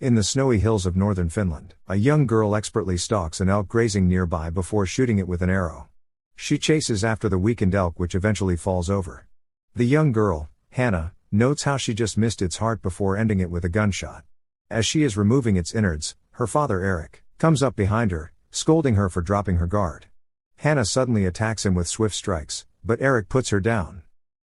In the snowy hills of northern Finland, a young girl expertly stalks an elk grazing nearby before shooting it with an arrow. She chases after the weakened elk, which eventually falls over. The young girl, Hanna, notes how she just missed its heart before ending it with a gunshot. As she is removing its innards, her father Eric comes up behind her, scolding her for dropping her guard. Hanna suddenly attacks him with swift strikes, but Eric puts her down.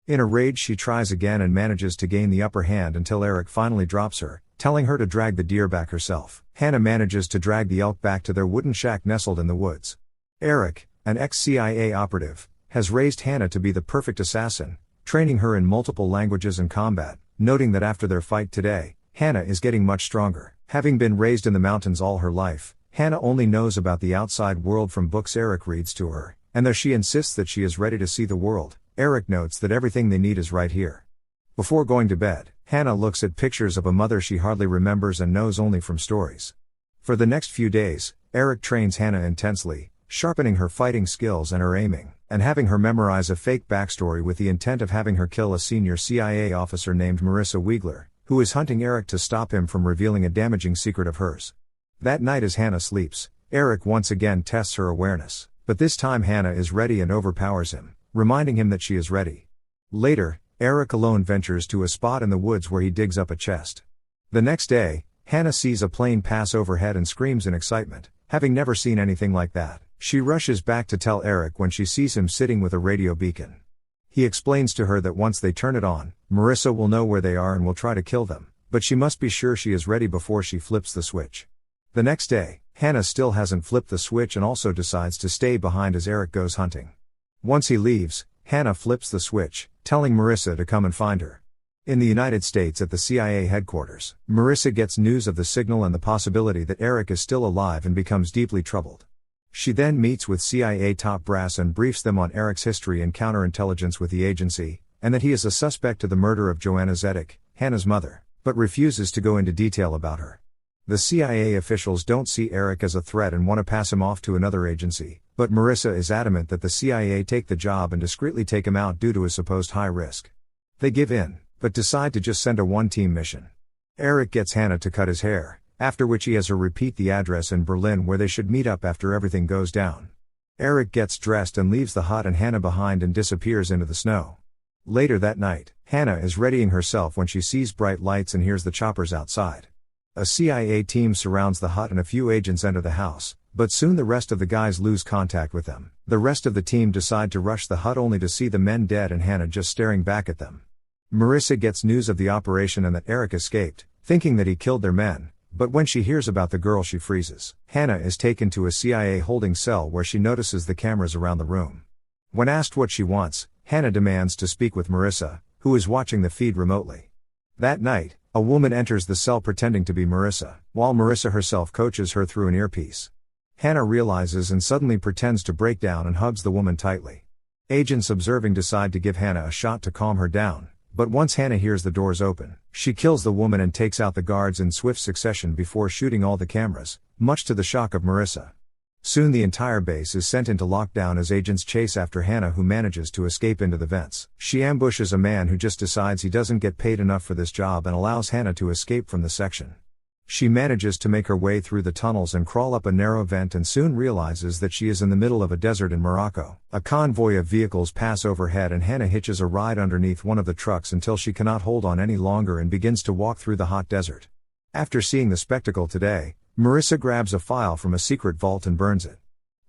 In a rage, she tries again and manages to gain the upper hand until Eric finally drops her, telling her to drag the deer back herself. Hanna manages to drag the elk back to their wooden shack nestled in the woods. Eric, an ex-CIA operative, has raised Hanna to be the perfect assassin, training her in multiple languages and combat, noting that after their fight today, Hanna is getting much stronger. Having been raised in the mountains all her life, Hanna only knows about the outside world from books Eric reads to her, and though she insists that she is ready to see the world, Eric notes that everything they need is right here. Before going to bed, Hanna looks at pictures of a mother she hardly remembers and knows only from stories. For the next few days, Eric trains Hanna intensely, sharpening her fighting skills and her aiming, and having her memorize a fake backstory with the intent of having her kill a senior CIA officer named Marissa Wiegler, who is hunting Eric to stop him from revealing a damaging secret of hers. That night as Hanna sleeps, Eric once again tests her awareness, but this time Hanna is ready and overpowers him, reminding him that she is ready. Later, Eric alone ventures to a spot in the woods where he digs up a chest. The next day, Hanna sees a plane pass overhead and screams in excitement, having never seen anything like that. She rushes back to tell Eric when she sees him sitting with a radio beacon. He explains to her that once they turn it on, Marissa will know where they are and will try to kill them, but she must be sure she is ready before she flips the switch. The next day, Hanna still hasn't flipped the switch and also decides to stay behind as Eric goes hunting. Once he leaves, Hanna flips the switch, telling Marissa to come and find her. In the United States at the CIA headquarters, Marissa gets news of the signal and the possibility that Eric is still alive and becomes deeply troubled. She then meets with CIA top brass and briefs them on Eric's history and counterintelligence with the agency, and that he is a suspect to the murder of Joanna Zedek, Hanna's mother, but refuses to go into detail about her. The CIA officials don't see Eric as a threat and want to pass him off to another agency, but Marissa is adamant that the CIA take the job and discreetly take him out due to his supposed high risk. They give in, but decide to just send a one-team mission. Eric gets Hanna to cut his hair, after which he has her repeat the address in Berlin where they should meet up after everything goes down. Eric gets dressed and leaves the hut and Hanna behind and disappears into the snow. Later that night, Hanna is readying herself when she sees bright lights and hears the choppers outside. A CIA team surrounds the hut and a few agents enter the house, but soon the rest of the guys lose contact with them. The rest of the team decide to rush the hut only to see the men dead and Hanna just staring back at them. Marissa gets news of the operation and that Eric escaped, thinking that he killed their men, but when she hears about the girl she freezes. Hanna is taken to a CIA holding cell where she notices the cameras around the room. When asked what she wants, Hanna demands to speak with Marissa, who is watching the feed remotely. That night, a woman enters the cell pretending to be Marissa, while Marissa herself coaches her through an earpiece. Hanna realizes and suddenly pretends to break down and hugs the woman tightly. Agents observing decide to give Hanna a shot to calm her down, but once Hanna hears the doors open, she kills the woman and takes out the guards in swift succession before shooting all the cameras, much to the shock of Marissa. Soon the entire base is sent into lockdown as agents chase after Hanna, who manages to escape into the vents. She ambushes a man who just decides he doesn't get paid enough for this job and allows Hanna to escape from the section. She manages to make her way through the tunnels and crawl up a narrow vent and soon realizes that she is in the middle of a desert in Morocco. A convoy of vehicles pass overhead and Hanna hitches a ride underneath one of the trucks until she cannot hold on any longer and begins to walk through the hot desert. After seeing the spectacle today, Marissa grabs a file from a secret vault and burns it.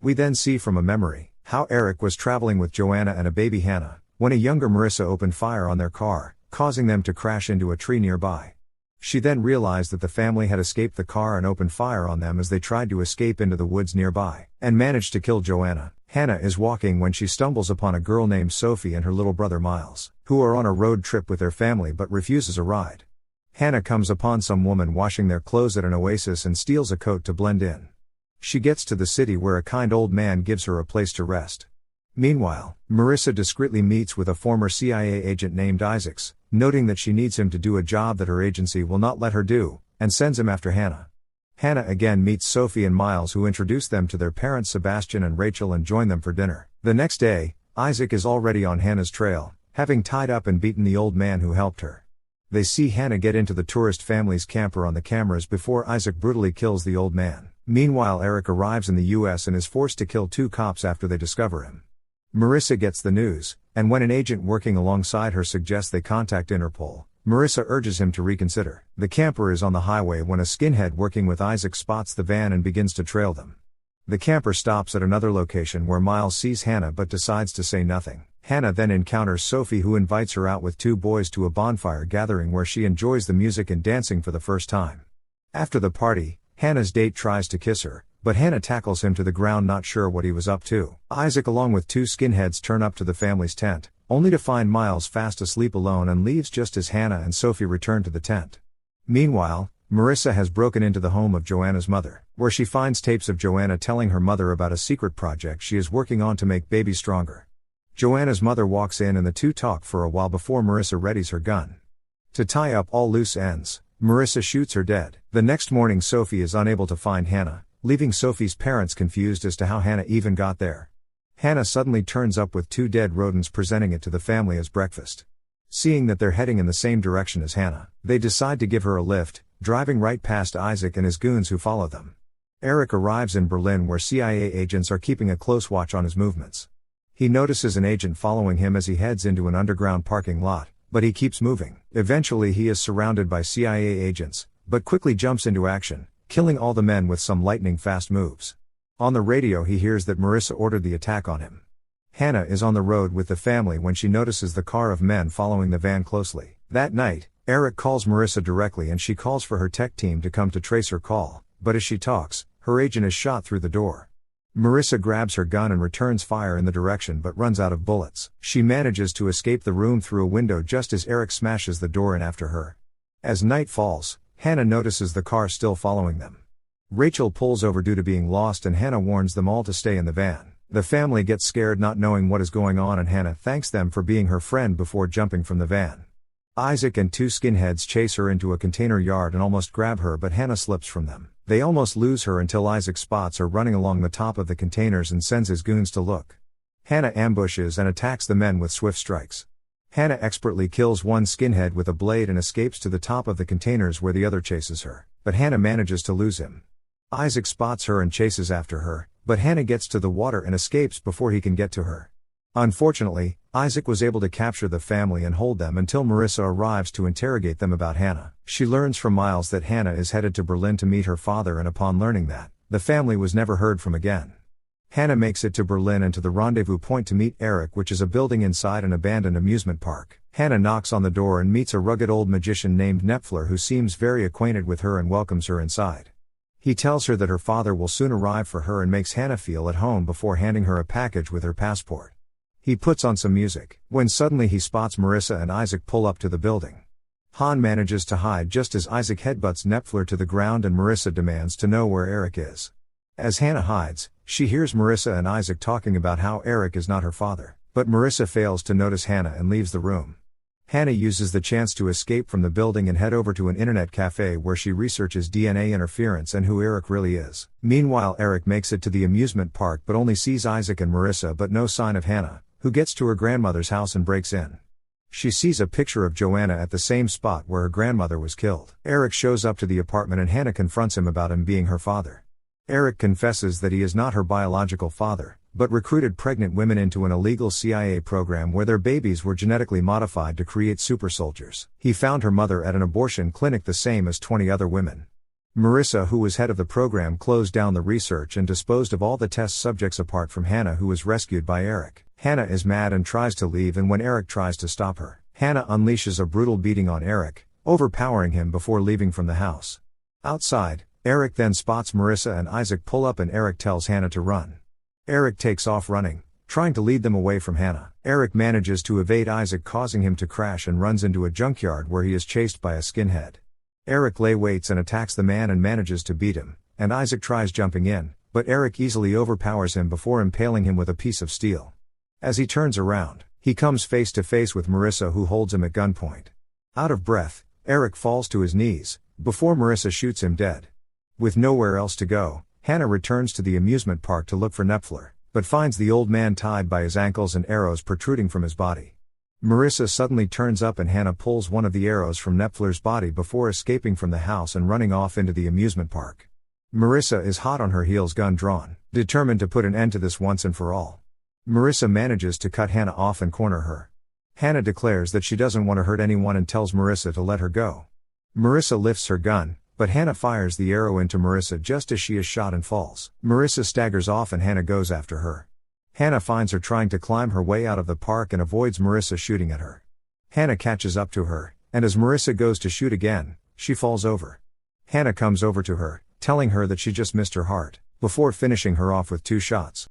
We then see from a memory how Eric was traveling with Joanna and a baby Hanna, when a younger Marissa opened fire on their car, causing them to crash into a tree nearby. She then realized that the family had escaped the car and opened fire on them as they tried to escape into the woods nearby, and managed to kill Joanna. Hanna is walking when she stumbles upon a girl named Sophie and her little brother Miles, who are on a road trip with their family but refuses a ride. Hanna comes upon some woman washing their clothes at an oasis and steals a coat to blend in. She gets to the city where a kind old man gives her a place to rest. Meanwhile, Marissa discreetly meets with a former CIA agent named Isaacs, noting that she needs him to do a job that her agency will not let her do, and sends him after Hanna. Hanna again meets Sophie and Miles, who introduce them to their parents Sebastian and Rachel and join them for dinner. The next day, Isaac is already on Hanna's trail, having tied up and beaten the old man who helped her. They see Hanna get into the tourist family's camper on the cameras before Isaac brutally kills the old man. Meanwhile, Eric arrives in the US and is forced to kill 2 cops after they discover him. Marissa gets the news, and when an agent working alongside her suggests they contact Interpol, Marissa urges him to reconsider. The camper is on the highway when a skinhead working with Isaac spots the van and begins to trail them. The camper stops at another location where Miles sees Hanna but decides to say nothing. Hanna then encounters Sophie, who invites her out with 2 boys to a bonfire gathering where she enjoys the music and dancing for the first time. After the party, Hanna's date tries to kiss her, but Hanna tackles him to the ground, not sure what he was up to. Isaac along with 2 skinheads turn up to the family's tent, only to find Miles fast asleep alone and leaves just as Hanna and Sophie return to the tent. Meanwhile, Marissa has broken into the home of Joanna's mother, where she finds tapes of Joanna telling her mother about a secret project she is working on to make babies stronger. Joanna's mother walks in and the 2 talk for a while before Marissa readies her gun. To tie up all loose ends, Marissa shoots her dead. The next morning, Sophie is unable to find Hanna, leaving Sophie's parents confused as to how Hanna even got there. Hanna suddenly turns up with 2 dead rodents, presenting it to the family as breakfast. Seeing that they're heading in the same direction as Hanna, they decide to give her a lift, driving right past Isaac and his goons who follow them. Eric arrives in Berlin where CIA agents are keeping a close watch on his movements. He notices an agent following him as he heads into an underground parking lot, but he keeps moving. Eventually he is surrounded by CIA agents, but quickly jumps into action, killing all the men with some lightning-fast moves. On the radio he hears that Marissa ordered the attack on him. Hanna is on the road with the family when she notices the car of men following the van closely. That night, Eric calls Marissa directly and she calls for her tech team to come to trace her call, but as she talks, her agent is shot through the door. Marissa grabs her gun and returns fire in the direction but runs out of bullets. She manages to escape the room through a window just as Eric smashes the door in after her. As night falls, Hanna notices the car still following them. Rachel pulls over due to being lost and Hanna warns them all to stay in the van. The family gets scared not knowing what is going on and Hanna thanks them for being her friend before jumping from the van. Isaac and 2 skinheads chase her into a container yard and almost grab her, but Hanna slips from them. They almost lose her until Isaac spots her running along the top of the containers and sends his goons to look. Hanna ambushes and attacks the men with swift strikes. Hanna expertly kills 1 skinhead with a blade and escapes to the top of the containers where the other chases her, but Hanna manages to lose him. Isaac spots her and chases after her, but Hanna gets to the water and escapes before he can get to her. Unfortunately, Isaac was able to capture the family and hold them until Marissa arrives to interrogate them about Hanna. She learns from Miles that Hanna is headed to Berlin to meet her father, and upon learning that, the family was never heard from again. Hanna makes it to Berlin and to the rendezvous point to meet Eric, which is a building inside an abandoned amusement park. Hanna knocks on the door and meets a rugged old magician named Knepfler who seems very acquainted with her and welcomes her inside. He tells her that her father will soon arrive for her and makes Hanna feel at home before handing her a package with her passport. He puts on some music, when suddenly he spots Marissa and Isaac pull up to the building. Han manages to hide just as Isaac headbutts Knepfler to the ground and Marissa demands to know where Eric is. As Hanna hides, she hears Marissa and Isaac talking about how Eric is not her father, but Marissa fails to notice Hanna and leaves the room. Hanna uses the chance to escape from the building and head over to an internet cafe where she researches DNA interference and who Eric really is. Meanwhile, Eric makes it to the amusement park but only sees Isaac and Marissa but no sign of Hanna, who gets to her grandmother's house and breaks in. She sees a picture of Joanna at the same spot where her grandmother was killed. Eric shows up to the apartment and Hanna confronts him about him being her father. Eric confesses that he is not her biological father, but recruited pregnant women into an illegal CIA program where their babies were genetically modified to create super soldiers. He found her mother at an abortion clinic the same as 20 other women. Marissa, who was head of the program, closed down the research and disposed of all the test subjects apart from Hanna, who was rescued by Eric. Hanna is mad and tries to leave, and when Eric tries to stop her, Hanna unleashes a brutal beating on Eric, overpowering him before leaving from the house. Outside, Eric then spots Marissa and Isaac pull up and Eric tells Hanna to run. Eric takes off running, trying to lead them away from Hanna. Eric manages to evade Isaac, causing him to crash, and runs into a junkyard where he is chased by a skinhead. Eric lay waits and attacks the man and manages to beat him, and Isaac tries jumping in, but Eric easily overpowers him before impaling him with a piece of steel. As he turns around, he comes face to face with Marissa, who holds him at gunpoint. Out of breath, Eric falls to his knees, before Marissa shoots him dead. With nowhere else to go, Hanna returns to the amusement park to look for Knepfler, but finds the old man tied by his ankles and arrows protruding from his body. Marissa suddenly turns up and Hanna pulls one of the arrows from Knepfler's body before escaping from the house and running off into the amusement park. Marissa is hot on her heels, gun drawn, determined to put an end to this once and for all. Marissa manages to cut Hanna off and corner her. Hanna declares that she doesn't want to hurt anyone and tells Marissa to let her go. Marissa lifts her gun, but Hanna fires the arrow into Marissa just as she is shot and falls. Marissa staggers off and Hanna goes after her. Hanna finds her trying to climb her way out of the park and avoids Marissa shooting at her. Hanna catches up to her, and as Marissa goes to shoot again, she falls over. Hanna comes over to her, telling her that she just missed her heart, before finishing her off with 2 shots.